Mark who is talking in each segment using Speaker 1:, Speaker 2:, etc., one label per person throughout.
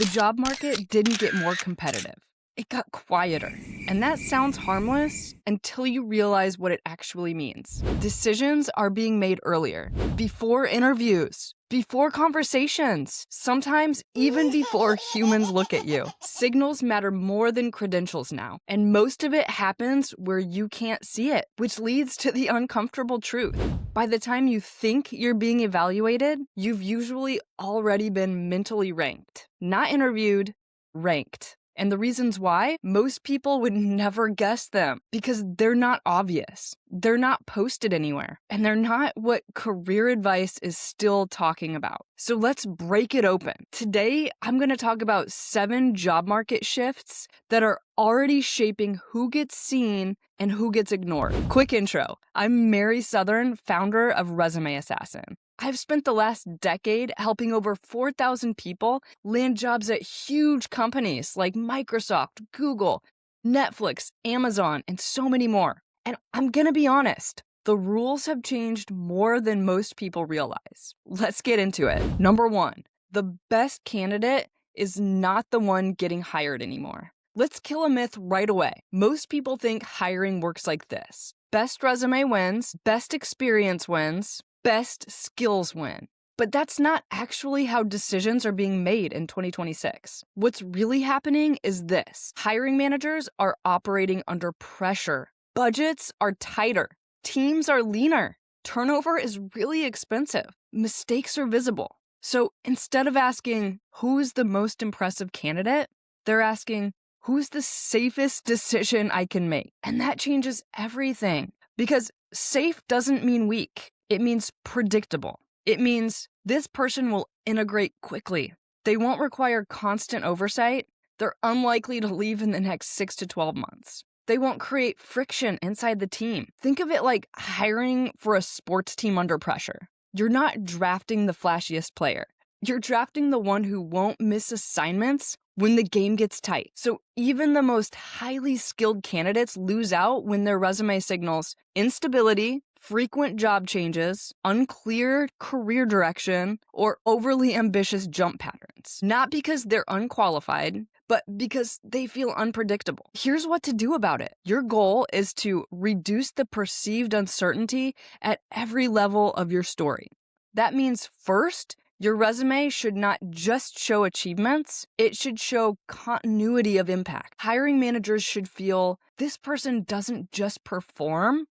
Speaker 1: The job market didn't get more competitive. It got quieter. And that sounds harmless until you realize what it actually means. Decisions are being made earlier, before interviews, before conversations, sometimes even before humans look at you. Signals matter more than credentials now, and most of it happens where you can't see it, which leads to the uncomfortable truth. By the time you think you're being evaluated, you've usually already been mentally ranked. Not interviewed, ranked. And the reasons why, most people would never guess them because they're not obvious. They're not posted anywhere. And they're not what career advice is still talking about. So let's break it open. Today, I'm going to talk about 7 job market shifts that are already shaping who gets seen and who gets ignored. Quick intro. I'm Mary Southern, founder of Resume Assassin. I've spent the last decade helping over 4,000 people land jobs at huge companies like Microsoft, Google, Netflix, Amazon, and so many more. And I'm gonna be honest, the rules have changed more than most people realize. Let's get into it. Number 1, the best candidate is not the one getting hired anymore. Let's kill a myth right away. Most people think hiring works like this. Best resume wins, best experience wins, best skills win. But that's not actually how decisions are being made in 2026. What's really happening is this. Hiring managers are operating under pressure. Budgets are tighter. Teams are leaner. Turnover is really expensive. Mistakes are visible. So instead of asking, who's the most impressive candidate, they're asking, who's the safest decision I can make? And that changes everything. Because safe doesn't mean weak. It means predictable. It means this person will integrate quickly. They won't require constant oversight. They're unlikely to leave in the next 6 to 12 months. They won't create friction inside the team. Think of it like hiring for a sports team under pressure. You're not drafting the flashiest player. You're drafting the one who won't miss assignments when the game gets tight. So even the most highly skilled candidates lose out when their resume signals instability, frequent job changes, unclear career direction, or overly ambitious jump patterns. Not because they're unqualified, but because they feel unpredictable. Here's what to do about it. Your goal is to reduce the perceived uncertainty at every level of your story. That means first, your resume should not just show achievements, it should show continuity of impact. Hiring managers should feel this person doesn't just perform,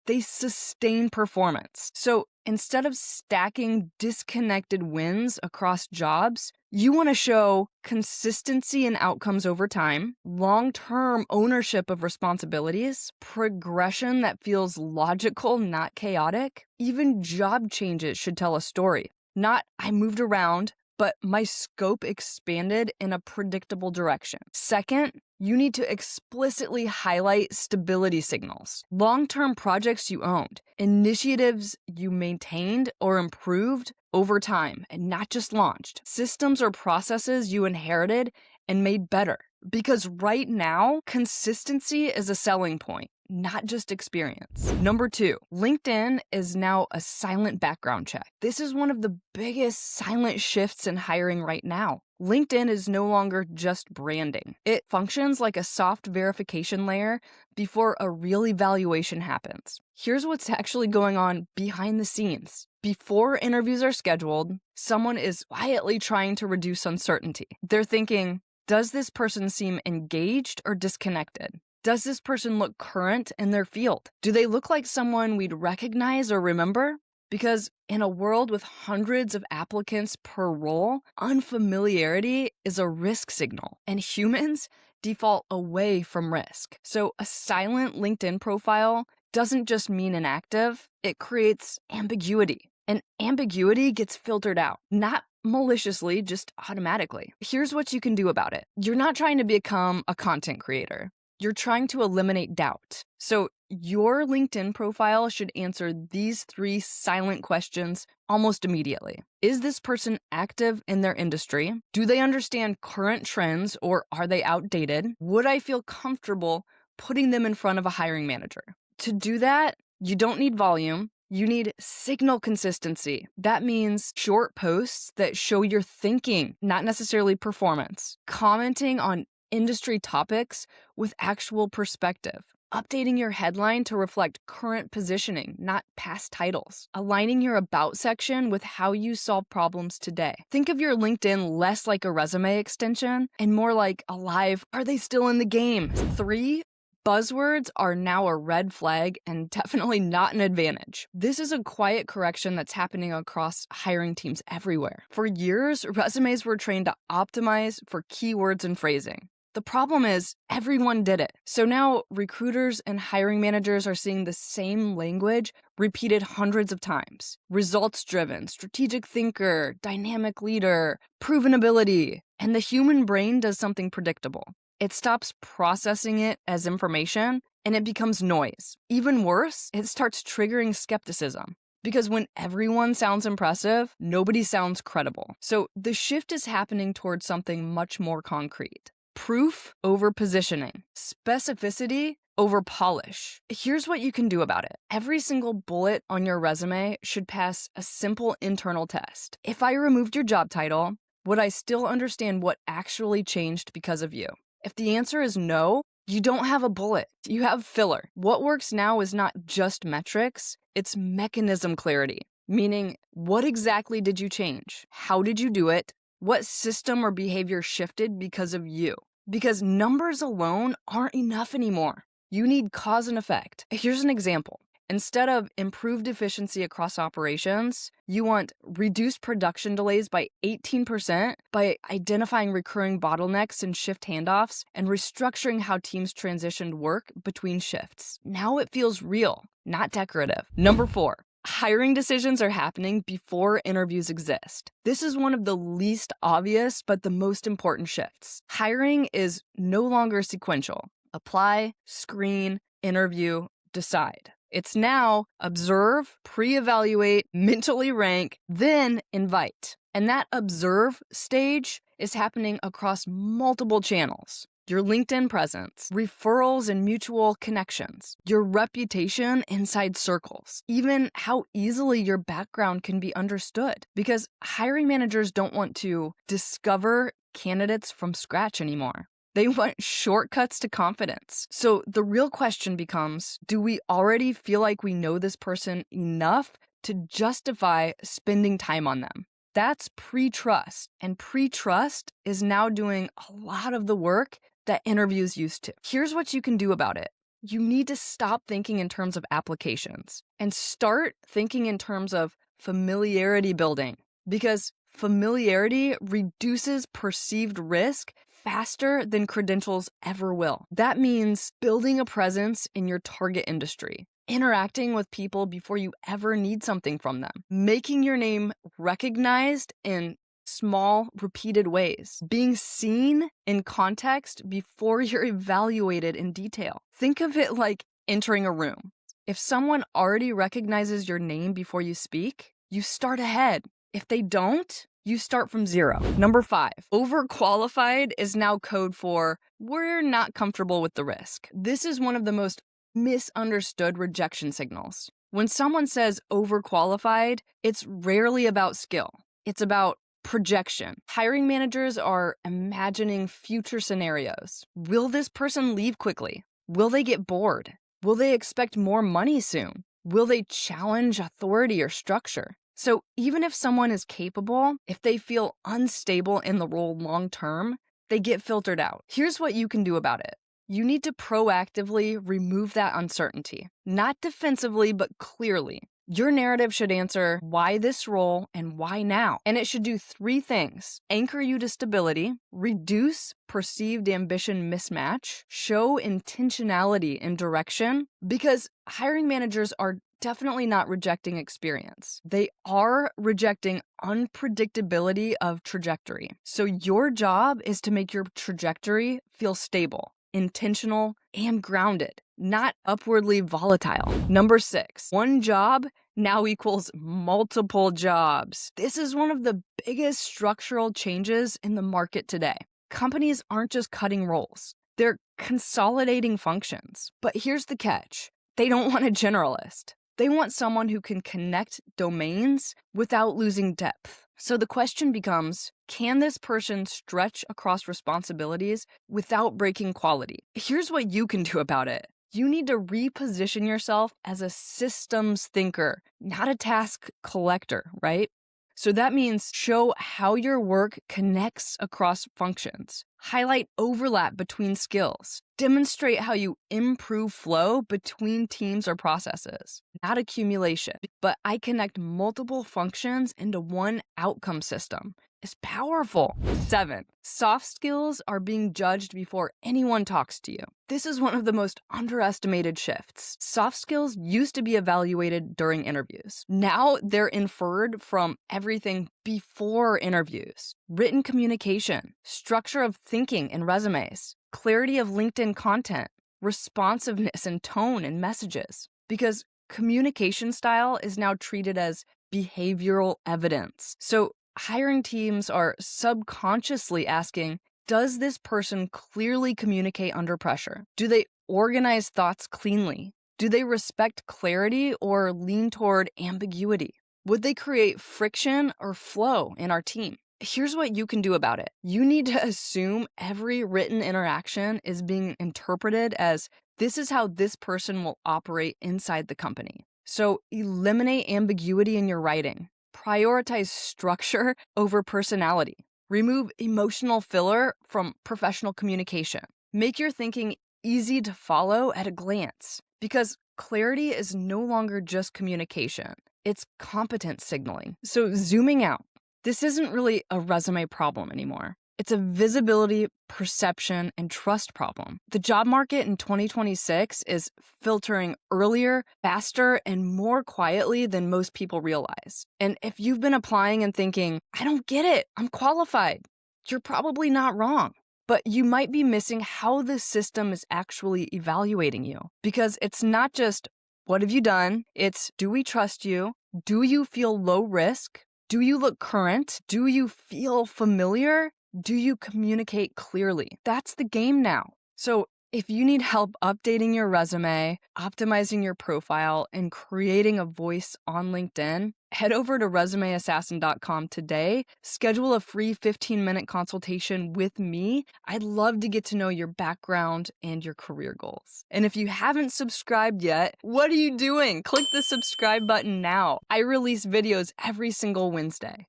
Speaker 1: they sustain performance. So instead of stacking disconnected wins across jobs, you want to show consistency in outcomes over time, long-term ownership of responsibilities, progression that feels logical, not chaotic. Even job changes should tell a story. Not, I moved around, but my scope expanded in a predictable direction. Second, you need to explicitly highlight stability signals, long-term projects you owned, initiatives you maintained or improved over time and not just launched, systems or processes you inherited and made better. Because right now, consistency is a selling point, not just experience. Number 2, LinkedIn is now a silent background check. This is one of the biggest silent shifts in hiring right now. LinkedIn is no longer just branding. It functions like a soft verification layer before a real evaluation happens. Here's what's actually going on behind the scenes. Before interviews are scheduled, someone is quietly trying to reduce uncertainty. They're thinking, does this person seem engaged or disconnected? Does this person look current in their field? Do they look like someone we'd recognize or remember? Because in a world with hundreds of applicants per role, unfamiliarity is a risk signal, and humans default away from risk. So a silent LinkedIn profile doesn't just mean inactive, it creates ambiguity. And ambiguity gets filtered out, not maliciously, just automatically. Here's what you can do about it. You're not trying to become a content creator. You're trying to eliminate doubt. So your LinkedIn profile should answer these 3 silent questions almost immediately. Is this person active in their industry? Do they understand current trends or are they outdated? Would I feel comfortable putting them in front of a hiring manager? To do that, you don't need volume. You need signal consistency. That means short posts that show your thinking, not necessarily performance. Commenting on industry topics with actual perspective. Updating your headline to reflect current positioning, not past titles. Aligning your about section with how you solve problems today. Think of your LinkedIn less like a resume extension and more like a live, are they still in the game? 3, buzzwords are now a red flag and definitely not an advantage. This is a quiet correction that's happening across hiring teams everywhere. For years, resumes were trained to optimize for keywords and phrasing. The problem is everyone did it. So now recruiters and hiring managers are seeing the same language repeated hundreds of times. Results driven, strategic thinker, dynamic leader, proven ability. And the human brain does something predictable. It stops processing it as information and it becomes noise. Even worse, it starts triggering skepticism. Because when everyone sounds impressive, nobody sounds credible. So the shift is happening towards something much more concrete. Proof over positioning, specificity over polish. Here's what you can do about it. Every single bullet on your resume should pass a simple internal test. If I removed your job title, would I still understand what actually changed because of you? If the answer is no, you don't have a bullet. You have filler. What works now is not just metrics, it's mechanism clarity. Meaning, what exactly did you change? How did you do it? What system or behavior shifted because of you? Because numbers alone aren't enough anymore. You need cause and effect. Here's an example. Instead of improved efficiency across operations, you want reduced production delays by 18% by identifying recurring bottlenecks and shift handoffs and restructuring how teams transitioned work between shifts. Now it feels real, not decorative. Number 4. Hiring decisions are happening before interviews exist. This is one of the least obvious but the most important shifts. Hiring is no longer sequential. Apply, screen, interview, decide. It's now observe, pre-evaluate, mentally rank, then invite. And that observe stage is happening across multiple channels. Your LinkedIn presence, referrals and mutual connections, your reputation inside circles, even how easily your background can be understood. Because hiring managers don't want to discover candidates from scratch anymore. They want shortcuts to confidence. So the real question becomes, do we already feel like we know this person enough to justify spending time on them? That's pre-trust. And pre-trust is now doing a lot of the work that interviews used to. Here's what you can do about it. You need to stop thinking in terms of applications and start thinking in terms of familiarity building, because familiarity reduces perceived risk faster than credentials ever will. That means building a presence in your target industry, interacting with people before you ever need something from them, making your name recognized in small, repeated ways, being seen in context before you're evaluated in detail. Think of it like entering a room. If someone already recognizes your name before you speak, you start ahead. If they don't, you start from zero. Number 5, overqualified is now code for we're not comfortable with the risk. This is one of the most misunderstood rejection signals. When someone says overqualified, it's rarely about skill. It's about projection. Hiring managers are imagining future scenarios. Will this person leave quickly? Will they get bored? Will they expect more money soon? Will they challenge authority or structure? So even if someone is capable, if they feel unstable in the role long term, they get filtered out. Here's what you can do about it. You need to proactively remove that uncertainty, not defensively, but clearly. Your narrative should answer why this role and why now. And it should do 3 things. Anchor you to stability, reduce perceived ambition mismatch, show intentionality and direction, because hiring managers are definitely not rejecting experience. They are rejecting unpredictability of trajectory. So your job is to make your trajectory feel stable, intentional, and grounded, not upwardly volatile. Number 6, one job now equals multiple jobs. This is one of the biggest structural changes in the market today. Companies aren't just cutting roles, they're consolidating functions. But here's the catch. They don't want a generalist. They want someone who can connect domains without losing depth. So the question becomes, can this person stretch across responsibilities without breaking quality? Here's what you can do about it. You need to reposition yourself as a systems thinker, not a task collector, right? So that means show how your work connects across functions, highlight overlap between skills, demonstrate how you improve flow between teams or processes, not accumulation. But I connect multiple functions into one outcome system. It's powerful. 7, soft skills are being judged before anyone talks to you. This is one of the most underestimated shifts. Soft skills used to be evaluated during interviews. Now they're inferred from everything before interviews. Written communication, structure of thinking in resumes, clarity of LinkedIn content, responsiveness and tone in messages. Because communication style is now treated as behavioral evidence. So hiring teams are subconsciously asking, does this person clearly communicate under pressure? Do they organize thoughts cleanly? Do they respect clarity or lean toward ambiguity? Would they create friction or flow in our team? Here's what you can do about it. You need to assume every written interaction is being interpreted as this is how this person will operate inside the company. So eliminate ambiguity in your writing. Prioritize structure over personality. Remove emotional filler from professional communication. Make your thinking easy to follow at a glance, because clarity is no longer just communication. It's competence signaling. So zooming out, this isn't really a resume problem anymore. It's a visibility, perception, and trust problem. The job market in 2026 is filtering earlier, faster, and more quietly than most people realize. And if you've been applying and thinking, I don't get it, I'm qualified, you're probably not wrong. But you might be missing how the system is actually evaluating you. Because it's not just, what have you done? It's, do we trust you? Do you feel low risk? Do you look current? Do you feel familiar? Do you communicate clearly? That's the game now. So if you need help updating your resume, optimizing your profile, and creating a voice on LinkedIn, head over to resumeassassin.com today. Schedule a free 15-minute consultation with me. I'd love to get to know your background and your career goals. And if you haven't subscribed yet, what are you doing? Click the subscribe button now. I release videos every single Wednesday.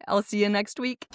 Speaker 1: I'll see you next week.